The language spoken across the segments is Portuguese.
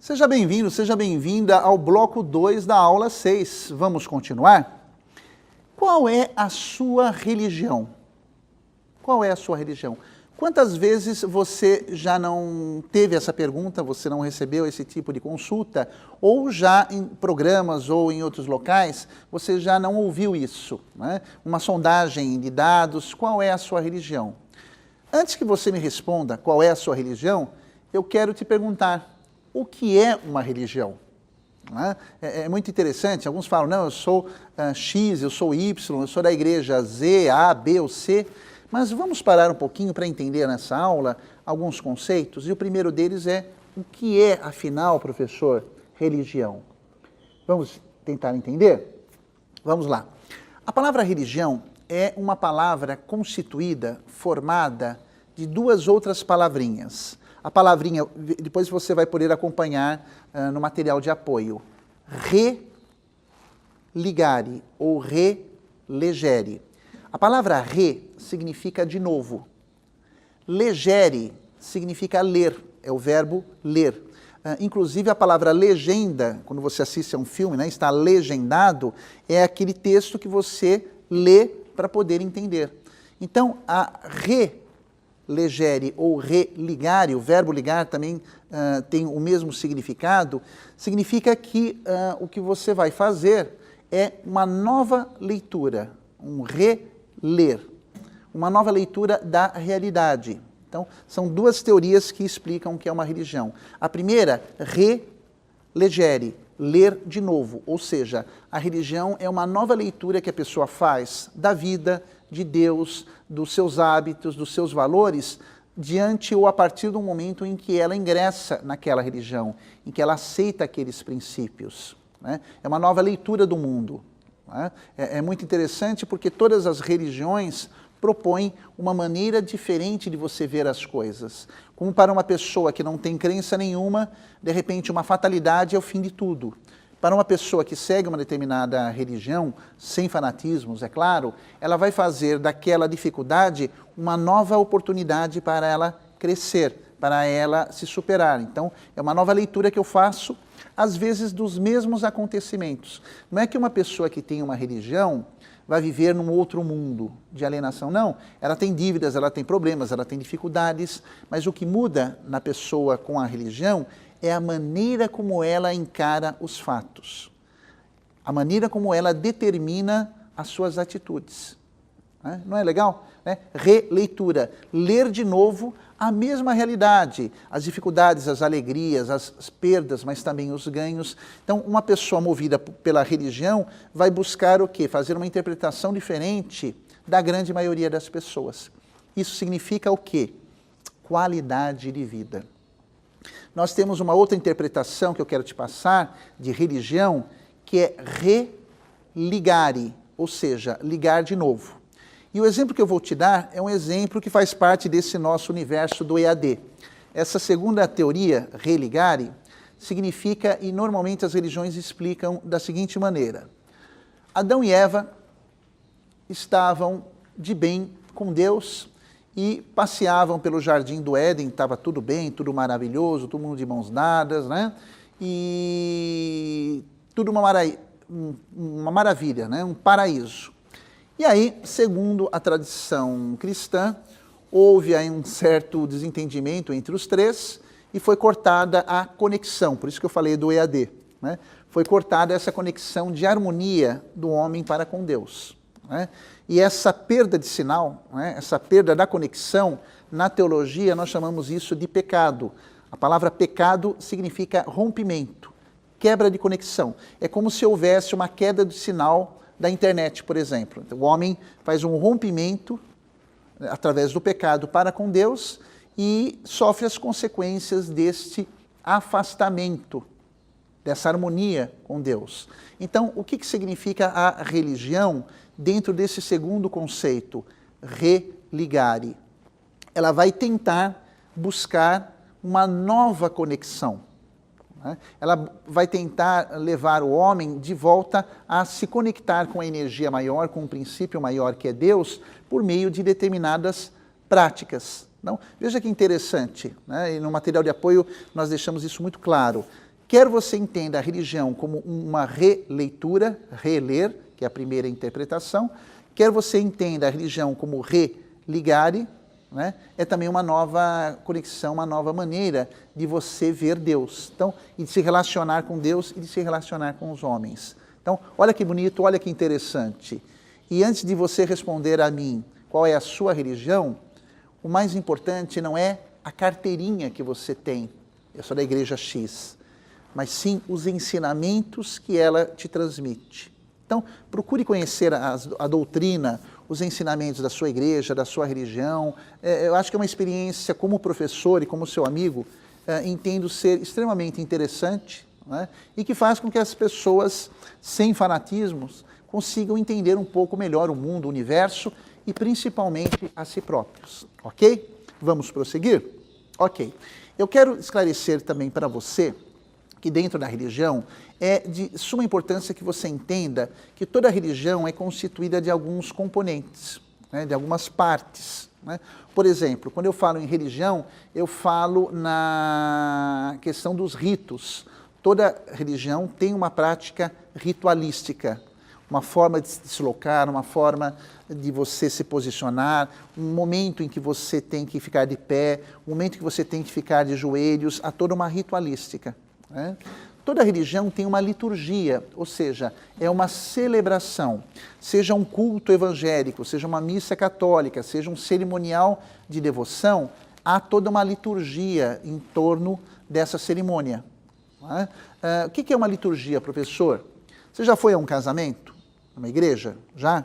Seja bem-vindo, seja bem-vinda ao bloco 2 da aula 6. Vamos continuar? Qual é a sua religião? Qual é a sua religião? Quantas vezes você já não teve essa pergunta, você não recebeu esse tipo de consulta, ou já em programas ou em outros locais, você já não ouviu isso, né? Uma sondagem de dados, qual é a sua religião? Antes que você me responda qual é a sua religião, eu quero te perguntar, o que é uma religião? É muito interessante, alguns falam, não, eu sou X, eu sou Y, eu sou da igreja Z, A, B ou C, mas vamos parar um pouquinho para entender nessa aula alguns conceitos, e o primeiro deles é, o que é, afinal, professor, religião? Vamos tentar entender? Vamos lá. A palavra religião é uma palavra constituída, formada de duas outras palavrinhas. A palavrinha, depois você vai poder acompanhar no material de apoio. Religare ou relegere. A palavra re significa de novo. Legere significa ler, é o verbo ler. Inclusive a palavra legenda, quando você assiste a um filme, né, está legendado, é aquele texto que você lê para poder entender. Então, a relegere ou religare, o verbo ligar também tem o mesmo significado, significa que o que você vai fazer é uma nova leitura, um reler, uma nova leitura da realidade. Então, são duas teorias que explicam o que é uma religião. A primeira, relegere, ler de novo, ou seja, a religião é uma nova leitura que a pessoa faz da vida, de Deus, dos seus hábitos, dos seus valores, diante ou a partir do momento em que ela ingressa naquela religião, em que ela aceita aqueles princípios, né? É uma nova leitura do mundo, né? É muito interessante porque todas as religiões propõem uma maneira diferente de você ver as coisas. Como para uma pessoa que não tem crença nenhuma, de repente uma fatalidade é o fim de tudo. Para uma pessoa que segue uma determinada religião, sem fanatismos, é claro, ela vai fazer daquela dificuldade uma nova oportunidade para ela crescer, para ela se superar. Então, é uma nova leitura que eu faço, às vezes, dos mesmos acontecimentos. Não é que uma pessoa que tem uma religião vai viver num outro mundo de alienação, não. Ela tem dívidas, ela tem problemas, ela tem dificuldades, mas o que muda na pessoa com a religião é a maneira como ela encara os fatos, a maneira como ela determina as suas atitudes. Não é legal? Releitura, ler de novo a mesma realidade, as dificuldades, as alegrias, as perdas, mas também os ganhos. Então, uma pessoa movida pela religião vai buscar o quê? Fazer uma interpretação diferente da grande maioria das pessoas. Isso significa o quê? Qualidade de vida. Nós temos uma outra interpretação que eu quero te passar de religião, que é religare, ou seja, ligar de novo. E o exemplo que eu vou te dar é um exemplo que faz parte desse nosso universo do EAD. Essa segunda teoria, religare, significa, e normalmente as religiões explicam da seguinte maneira: Adão e Eva estavam de bem com Deus e passeavam pelo jardim do Éden, estava tudo bem, tudo maravilhoso, todo mundo de mãos dadas, né? E tudo uma maravilha, né? Um paraíso. E aí, segundo a tradição cristã, houve aí um certo desentendimento entre os três e foi cortada a conexão, por isso que eu falei do EAD, né? Foi cortada essa conexão de harmonia do homem para com Deus, né? E essa perda de sinal, né, essa perda da conexão, na teologia nós chamamos isso de pecado. A palavra pecado significa rompimento, quebra de conexão. É como se houvesse uma queda de sinal da internet, por exemplo. Então, o homem faz um rompimento através do pecado para com Deus e sofre as consequências deste afastamento, dessa harmonia com Deus. Então, o que significa a religião dentro desse segundo conceito, religare? Ela vai tentar buscar uma nova conexão. Ela vai tentar levar o homem de volta a se conectar com a energia maior, com um princípio maior que é Deus, por meio de determinadas práticas. Não? Veja que interessante, né? E no material de apoio nós deixamos isso muito claro. quer você entenda a religião como uma releitura, reler, que é a primeira interpretação, quer você entenda a religião como religare, né? É também uma nova conexão, uma nova maneira de você ver Deus. Então, e de se relacionar com Deus e de se relacionar com os homens. Então, olha que bonito, olha que interessante. E antes de você responder a mim qual é a sua religião, o mais importante não é a carteirinha que você tem, eu sou da igreja X, mas sim os ensinamentos que ela te transmite. Então, procure conhecer a doutrina, os ensinamentos da sua igreja, da sua religião. Eu acho que é uma experiência, como professor e como seu amigo, entendo ser extremamente interessante, né? E que faz com que as pessoas, sem fanatismos, consigam entender um pouco melhor o mundo, o universo e principalmente a si próprios. Ok? Vamos prosseguir? Ok. Eu quero esclarecer também para você que dentro da religião é de suma importância que você entenda que toda religião é constituída de alguns componentes, né, de algumas partes, né? Por exemplo, quando eu falo em religião, eu falo na questão dos ritos. Toda religião tem uma prática ritualística, uma forma de se deslocar, uma forma de você se posicionar, um momento em que você tem que ficar de pé, um momento em que você tem que ficar de joelhos, há toda uma ritualística, né? Toda religião tem uma liturgia, ou seja, é uma celebração, seja um culto evangélico, seja uma missa católica, seja um cerimonial de devoção, há toda uma liturgia em torno dessa cerimônia. Né? O que é uma liturgia, professor? Você já foi a um casamento? Uma igreja? Já?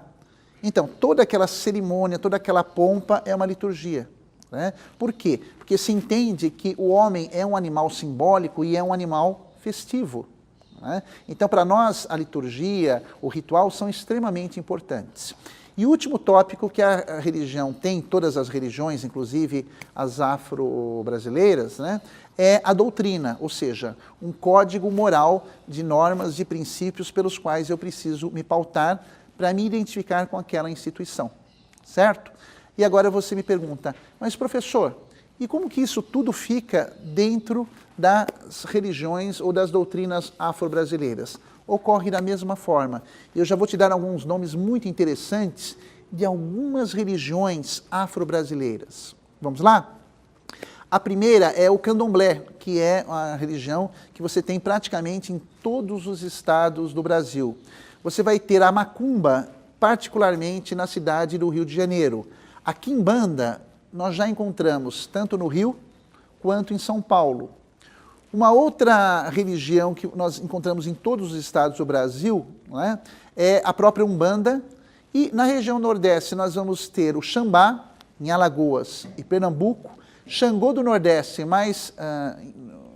Então, toda aquela cerimônia, toda aquela pompa é uma liturgia. Né? Por quê? Porque se entende que o homem é um animal simbólico e é um animal festivo. Né? Então, para nós, a liturgia, o ritual são extremamente importantes. E o último tópico que a religião tem, todas as religiões, inclusive as afro-brasileiras, né, é a doutrina, ou seja, um código moral de normas, de princípios pelos quais eu preciso me pautar para me identificar com aquela instituição, certo? E agora você me pergunta, mas professor, e como que isso tudo fica dentro das religiões ou das doutrinas afro-brasileiras? Ocorre da mesma forma. Eu já vou te dar alguns nomes muito interessantes de algumas religiões afro-brasileiras. Vamos lá? A primeira é o candomblé, que é a religião que você tem praticamente em todos os estados do Brasil. Você vai ter a macumba, particularmente na cidade do Rio de Janeiro. A quimbanda, nós já encontramos tanto no Rio quanto em São Paulo. Uma outra religião que nós encontramos em todos os estados do Brasil, né, é a própria Umbanda. E na região Nordeste nós vamos ter o Xambá, em Alagoas e Pernambuco, Xangô do Nordeste, mais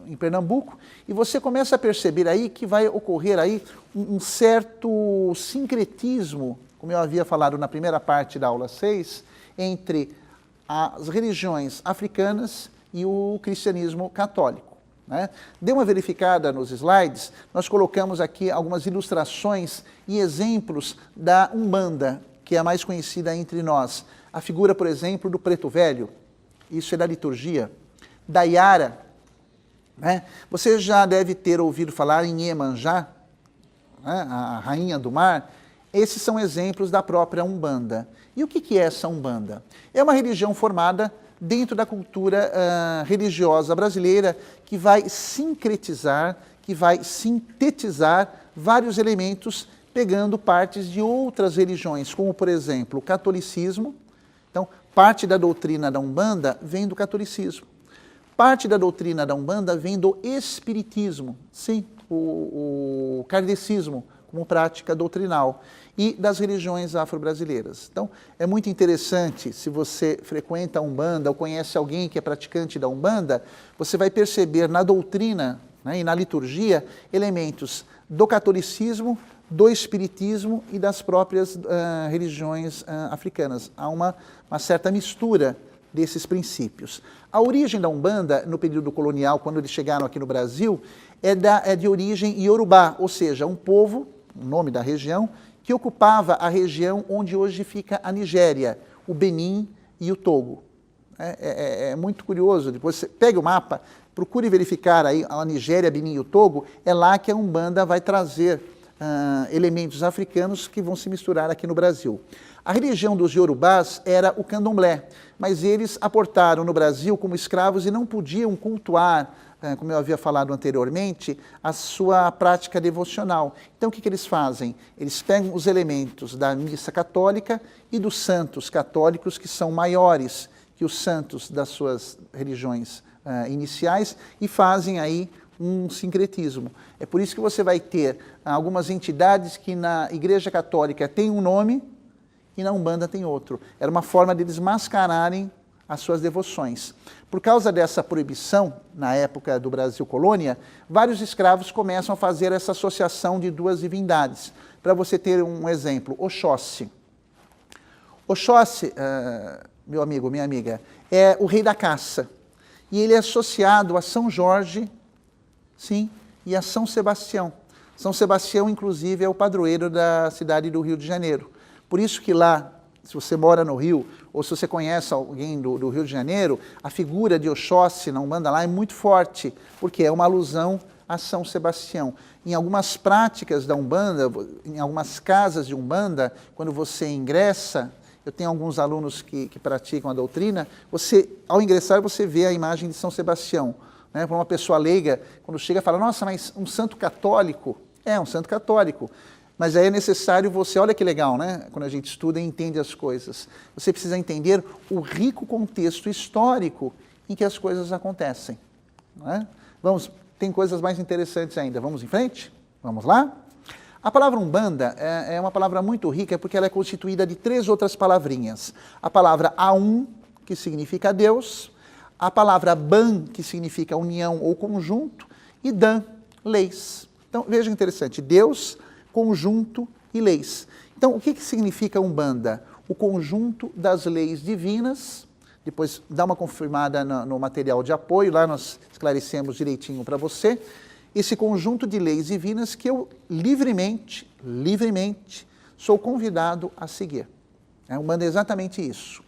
em Pernambuco, e você começa a perceber aí que vai ocorrer aí um certo sincretismo, como eu havia falado na primeira parte da aula 6, entre as religiões africanas e o cristianismo católico. Né? Dê uma verificada nos slides, nós colocamos aqui algumas ilustrações e exemplos da Umbanda, que é a mais conhecida entre nós. A figura, por exemplo, do Preto Velho, isso é da liturgia. Da Iara, né? Você já deve ter ouvido falar em Iemanjá, né? A rainha do mar. Esses são exemplos da própria Umbanda. E o que é essa Umbanda? É uma religião formada dentro da cultura religiosa brasileira que vai sincretizar, que vai sintetizar vários elementos pegando partes de outras religiões, como, por exemplo, o catolicismo. Então, parte da doutrina da Umbanda vem do catolicismo. Parte da doutrina da Umbanda vem do espiritismo, sim, o kardecismo, como prática doutrinal, e das religiões afro-brasileiras. Então, é muito interessante, se você frequenta a Umbanda ou conhece alguém que é praticante da Umbanda, você vai perceber na doutrina, né, e na liturgia elementos do catolicismo, do espiritismo e das próprias religiões africanas. Há uma certa mistura desses princípios. A origem da Umbanda, no período colonial, quando eles chegaram aqui no Brasil, é de origem iorubá, ou seja, um povo, o nome da região, que ocupava a região onde hoje fica a Nigéria, o Benin e o Togo. É muito curioso. Depois você pega o mapa, procure verificar aí a Nigéria, Benin e o Togo, é lá que a Umbanda vai trazer elementos africanos que vão se misturar aqui no Brasil. A religião dos Yorubás era o candomblé, mas eles aportaram no Brasil como escravos e não podiam cultuar, como eu havia falado anteriormente, a sua prática devocional. Então o que eles fazem? Eles pegam os elementos da missa católica e dos santos católicos que são maiores que os santos das suas religiões iniciais e fazem aí um sincretismo. É por isso que você vai ter algumas entidades que na Igreja Católica tem um nome e na Umbanda tem outro. Era uma forma de eles mascararem as suas devoções. Por causa dessa proibição, na época do Brasil colônia, vários escravos começam a fazer essa associação de duas divindades. Para você ter um exemplo, Oxóssi. Oxóssi, meu amigo, minha amiga, é o rei da caça. E ele é associado a São Jorge, sim, e a São Sebastião. São Sebastião, inclusive, é o padroeiro da cidade do Rio de Janeiro. Por isso que lá, se você mora no Rio, ou se você conhece alguém do Rio de Janeiro, a figura de Oxóssi na Umbanda lá é muito forte, porque é uma alusão a São Sebastião. Em algumas práticas da Umbanda, em algumas casas de Umbanda, quando você ingressa, eu tenho alguns alunos que praticam a doutrina, ao ingressar você vê a imagem de São Sebastião. Né? Para uma pessoa leiga, quando chega, fala, nossa, mas um santo católico? É, um santo católico. Mas aí é necessário você, olha que legal, né? Quando a gente estuda e entende as coisas. Você precisa entender o rico contexto histórico em que as coisas acontecem. Não é? Tem coisas mais interessantes ainda. Vamos em frente? Vamos lá? A palavra Umbanda é uma palavra muito rica porque ela é constituída de 3 outras palavrinhas. A palavra Aum, que significa Deus, a palavra Ban, que significa união ou conjunto, e Dan, leis. Então, veja que interessante, Deus, conjunto e leis. Então, o que significa Umbanda? O conjunto das leis divinas, depois dá uma confirmada no material de apoio, lá nós esclarecemos direitinho para você, esse conjunto de leis divinas que eu livremente sou convidado a seguir. Umbanda é exatamente isso.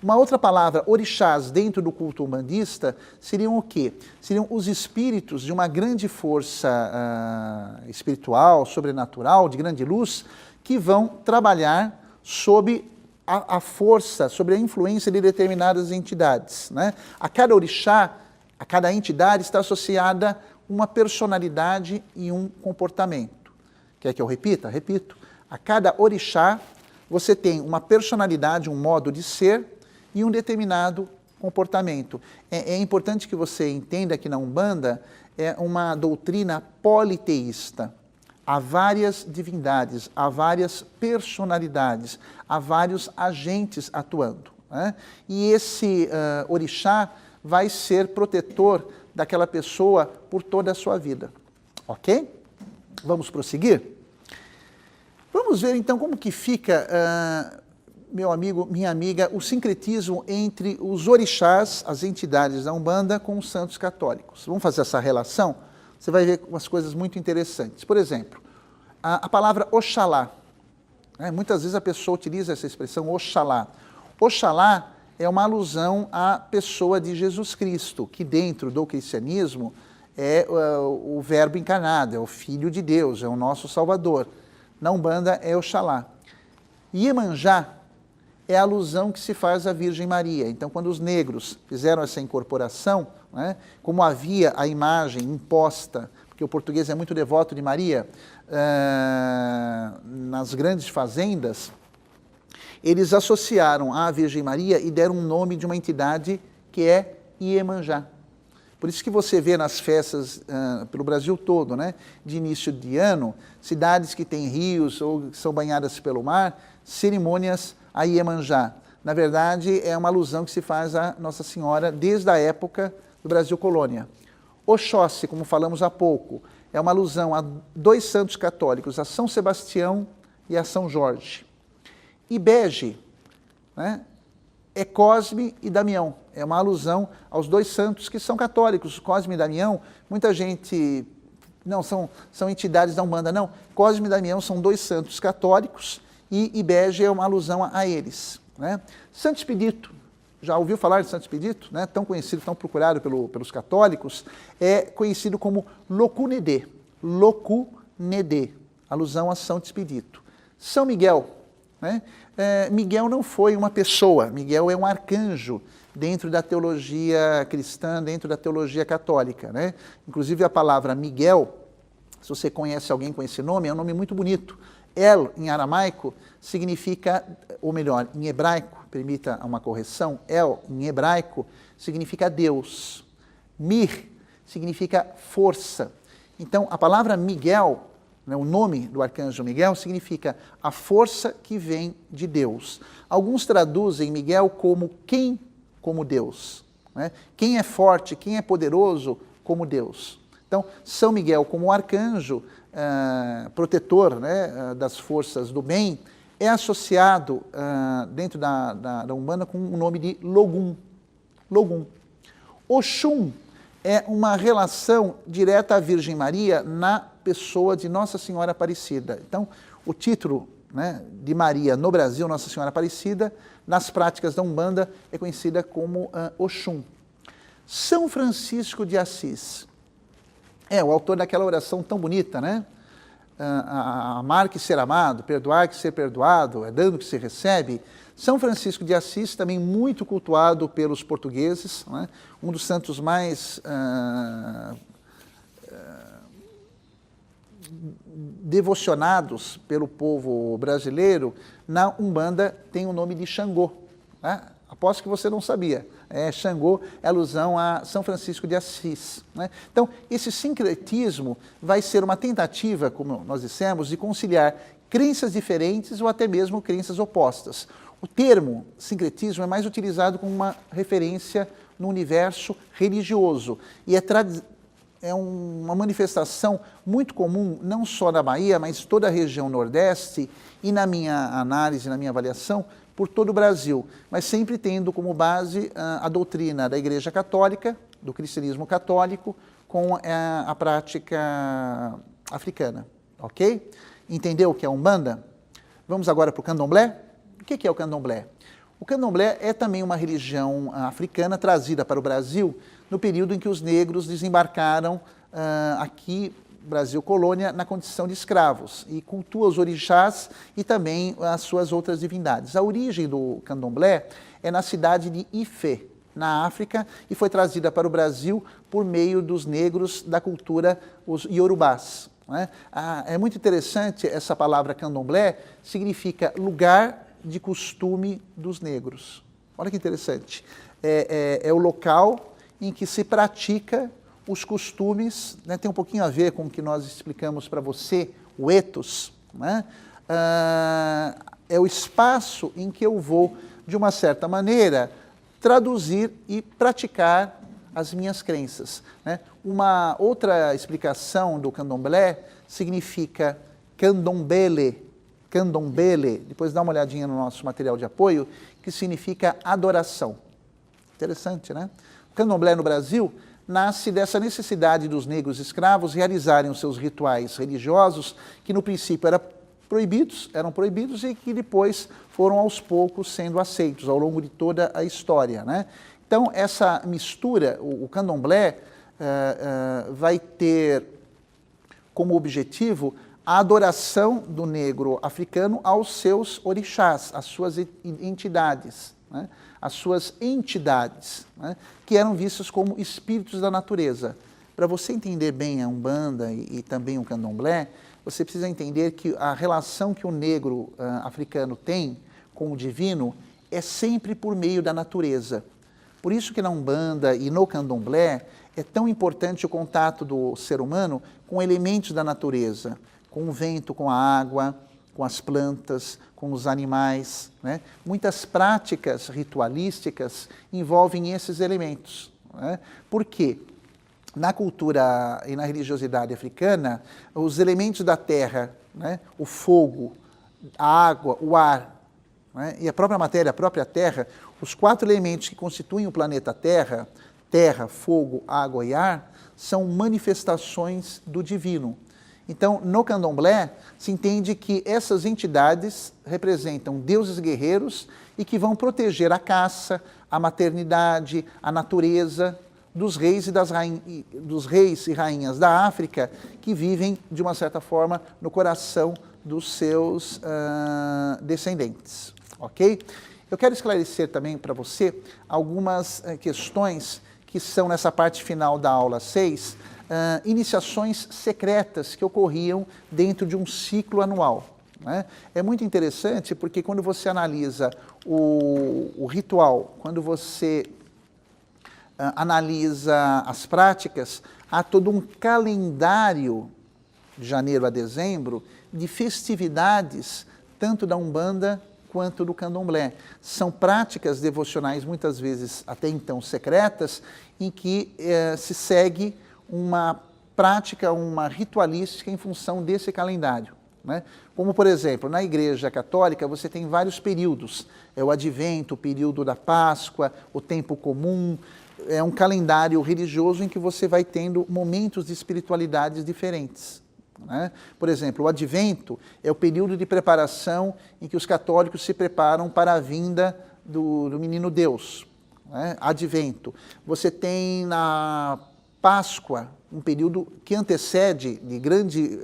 Uma outra palavra, orixás, dentro do culto umbandista, seriam o quê? Seriam os espíritos de uma grande força espiritual, sobrenatural, de grande luz, que vão trabalhar sob a força, sobre a influência de determinadas entidades. Né? A cada orixá, a cada entidade está associada uma personalidade e um comportamento. Quer que eu repita? Repito. A cada orixá, você tem uma personalidade, um modo de ser, e um determinado comportamento. É importante que você entenda que na Umbanda é uma doutrina politeísta. Há várias divindades, há várias personalidades, há vários agentes atuando. Né? E esse orixá vai ser protetor daquela pessoa por toda a sua vida. Ok? Vamos prosseguir? Vamos ver então como que fica... meu amigo, minha amiga, o sincretismo entre os orixás, as entidades da Umbanda, com os santos católicos. Vamos fazer essa relação? Você vai ver umas coisas muito interessantes. Por exemplo, a palavra Oxalá. Muitas vezes a pessoa utiliza essa expressão Oxalá. Oxalá é uma alusão à pessoa de Jesus Cristo, que dentro do cristianismo é o verbo encarnado, é o Filho de Deus, é o nosso Salvador. Na Umbanda é Oxalá. Iemanjá é a alusão que se faz à Virgem Maria. Então, quando os negros fizeram essa incorporação, né, como havia a imagem imposta, porque o português é muito devoto de Maria, nas grandes fazendas, eles associaram à Virgem Maria e deram um nome de uma entidade que é Iemanjá. Por isso que você vê nas festas pelo Brasil todo, né, de início de ano, cidades que têm rios ou que são banhadas pelo mar, cerimônias a Iemanjá. Na verdade, é uma alusão que se faz a Nossa Senhora desde a época do Brasil colônia. Oxóssi, como falamos há pouco, é uma alusão a 2 santos católicos, a São Sebastião e a São Jorge. Ibege, né, é Cosme e Damião. É uma alusão aos 2 santos que são católicos, Cosme e Damião. Muita gente... Não, são entidades da Umbanda. Não, Cosme e Damião são 2 santos católicos e Ibege é uma alusão a eles. Né? Santo Expedito. já ouviu falar de Santo Expedito, né? Tão conhecido, tão procurado pelos católicos, é conhecido como Locunedê, alusão a São Expedito. São Miguel, né? Miguel não foi uma pessoa, Miguel é um arcanjo dentro da teologia cristã, dentro da teologia católica, né? Inclusive a palavra Miguel, se você conhece alguém com esse nome, é um nome muito bonito. El, em aramaico, significa, ou melhor, em hebraico, permita uma correção, El, em hebraico, significa Deus. Mir significa força. Então, a palavra Miguel, né, o nome do arcanjo Miguel, significa a força que vem de Deus. Alguns traduzem Miguel como quem como Deus. Né? Quem é forte, quem é poderoso como Deus. Então, São Miguel como arcanjo, protetor, né, das forças do bem, é associado dentro da Umbanda com o nome de Logum. Logum. Oxum é uma relação direta à Virgem Maria na pessoa de Nossa Senhora Aparecida. Então, o título, né, de Maria no Brasil, Nossa Senhora Aparecida, nas práticas da Umbanda, é conhecida como Oxum. São Francisco de Assis. O autor daquela oração tão bonita, né? Amar que ser amado, perdoar que ser perdoado, é dando que se recebe. São Francisco de Assis, também muito cultuado pelos portugueses, né? Um dos santos mais devocionados pelo povo brasileiro. Na Umbanda tem o nome de Xangô, né? Aposto que você não sabia. Xangô é alusão a São Francisco de Assis, né? Então, esse sincretismo vai ser uma tentativa, como nós dissemos, de conciliar crenças diferentes ou até mesmo crenças opostas. O termo sincretismo é mais utilizado como uma referência no universo religioso e é uma manifestação muito comum, não só na Bahia, mas toda a região Nordeste e, na minha análise, na minha avaliação, por todo o Brasil, mas sempre tendo como base a doutrina da Igreja Católica, do cristianismo católico, com a prática africana, ok? Entendeu o que é Umbanda? Vamos agora para o Candomblé? O que é o Candomblé? O Candomblé é também uma religião africana trazida para o Brasil no período em que os negros desembarcaram aqui, Brasil colônia, na condição de escravos, e cultua os orixás e também as suas outras divindades. A origem do Candomblé é na cidade de Ifé, na África, e foi trazida para o Brasil por meio dos negros da cultura, os iorubás, né? É muito interessante essa palavra Candomblé, significa lugar de costume dos negros. Olha que interessante. É o local em que se pratica os costumes, né, tem um pouquinho a ver com o que nós explicamos para você, o ethos, né? É o espaço em que eu vou, de uma certa maneira, traduzir e praticar as minhas crenças, né? Uma outra explicação do candomblé significa candombele, depois dá uma olhadinha no nosso material de apoio, que significa adoração. Interessante, né? O candomblé no Brasil nasce dessa necessidade dos negros escravos realizarem os seus rituais religiosos, que no princípio eram proibidos e que depois foram aos poucos sendo aceitos ao longo de toda a história, né? Então, essa mistura, o candomblé vai ter como objetivo a adoração do negro africano aos seus orixás, às suas entidades, né? As suas entidades, né, que eram vistas como espíritos da natureza. Para você entender bem a Umbanda e também o Candomblé, você precisa entender que a relação que o negro africano tem com o divino é sempre por meio da natureza. Por isso que na Umbanda e no Candomblé é tão importante o contato do ser humano com elementos da natureza, com o vento, com a água, com as plantas, com os animais, né? Muitas práticas ritualísticas envolvem esses elementos, né? Por quê? Na cultura e na religiosidade africana, os elementos da terra, né? O fogo, a água, o ar, né? E a própria matéria, a própria terra, os 4 elementos que constituem o planeta Terra, terra, fogo, água e ar, são manifestações do divino. Então, no candomblé, se entende que essas entidades representam deuses guerreiros e que vão proteger a caça, a maternidade, a natureza dos reis e rainhas da África que vivem, de uma certa forma, no coração dos seus descendentes, ok? Eu quero esclarecer também para você algumas questões que são, nessa parte final da aula 6, iniciações secretas que ocorriam dentro de um ciclo anual. Né? É muito interessante porque quando você analisa o ritual, quando você analisa as práticas, há todo um calendário de janeiro a dezembro de festividades, tanto da Umbanda quanto do Candomblé. São práticas devocionais, muitas vezes até então secretas, em que se segue uma prática, uma ritualística em função desse calendário. Né? Como, por exemplo, na Igreja Católica você tem vários períodos. É o Advento, o período da Páscoa, o Tempo Comum. É um calendário religioso em que você vai tendo momentos de espiritualidades diferentes. Né? Por exemplo, o Advento é o período de preparação em que os católicos se preparam para a vinda do menino Deus. Né? Advento. Você tem na Páscoa um período que antecede de grande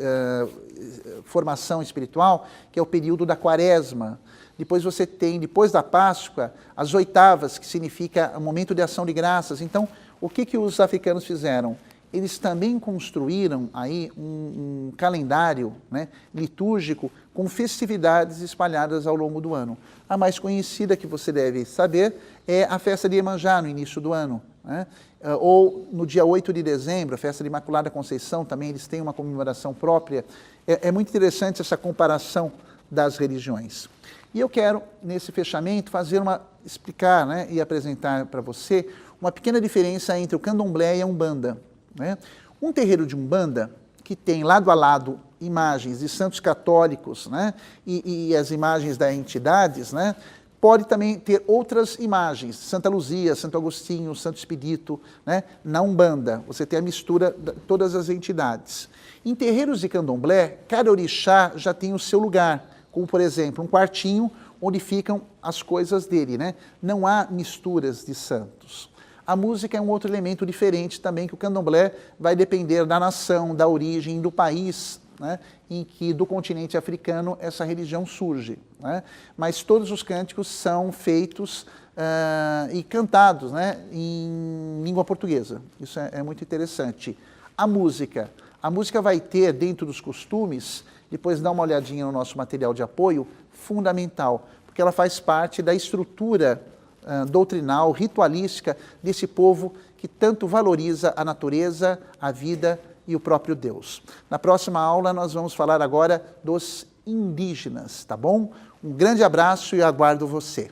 formação espiritual, que é o período da Quaresma. Depois você tem, depois da Páscoa, as oitavas, que significa o momento de ação de graças. Então, o que os africanos fizeram? Eles também construíram aí um calendário, né, litúrgico com festividades espalhadas ao longo do ano. A mais conhecida, que você deve saber, é a festa de Iemanjá, no início do ano. Né? Ou no dia 8 de dezembro, a festa de Imaculada Conceição, também eles têm uma comemoração própria. É muito interessante essa comparação das religiões. E eu quero, nesse fechamento, explicar, né, e apresentar para você uma pequena diferença entre o candomblé e a Umbanda. Né? Um terreiro de Umbanda, que tem lado a lado imagens de santos católicos, né, e as imagens das entidades, né, pode também ter outras imagens, Santa Luzia, Santo Agostinho, Santo Expedito. Né? Na Umbanda, você tem a mistura de todas as entidades. Em terreiros de candomblé, cada orixá já tem o seu lugar, como, por exemplo, um quartinho onde ficam as coisas dele. Né? Não há misturas de santos. A música é um outro elemento diferente também, que o candomblé vai depender da nação, da origem, do país, né, em que, do continente africano, essa religião surge. Né? Mas todos os cânticos são feitos e cantados, né, em língua portuguesa. Isso é muito interessante. A música vai ter, dentro dos costumes, depois dá uma olhadinha no nosso material de apoio, fundamental, porque ela faz parte da estrutura doutrinal, ritualística desse povo que tanto valoriza a natureza, a vida e o próprio Deus. Na próxima aula nós vamos falar agora dos indígenas, tá bom? Um grande abraço e aguardo você.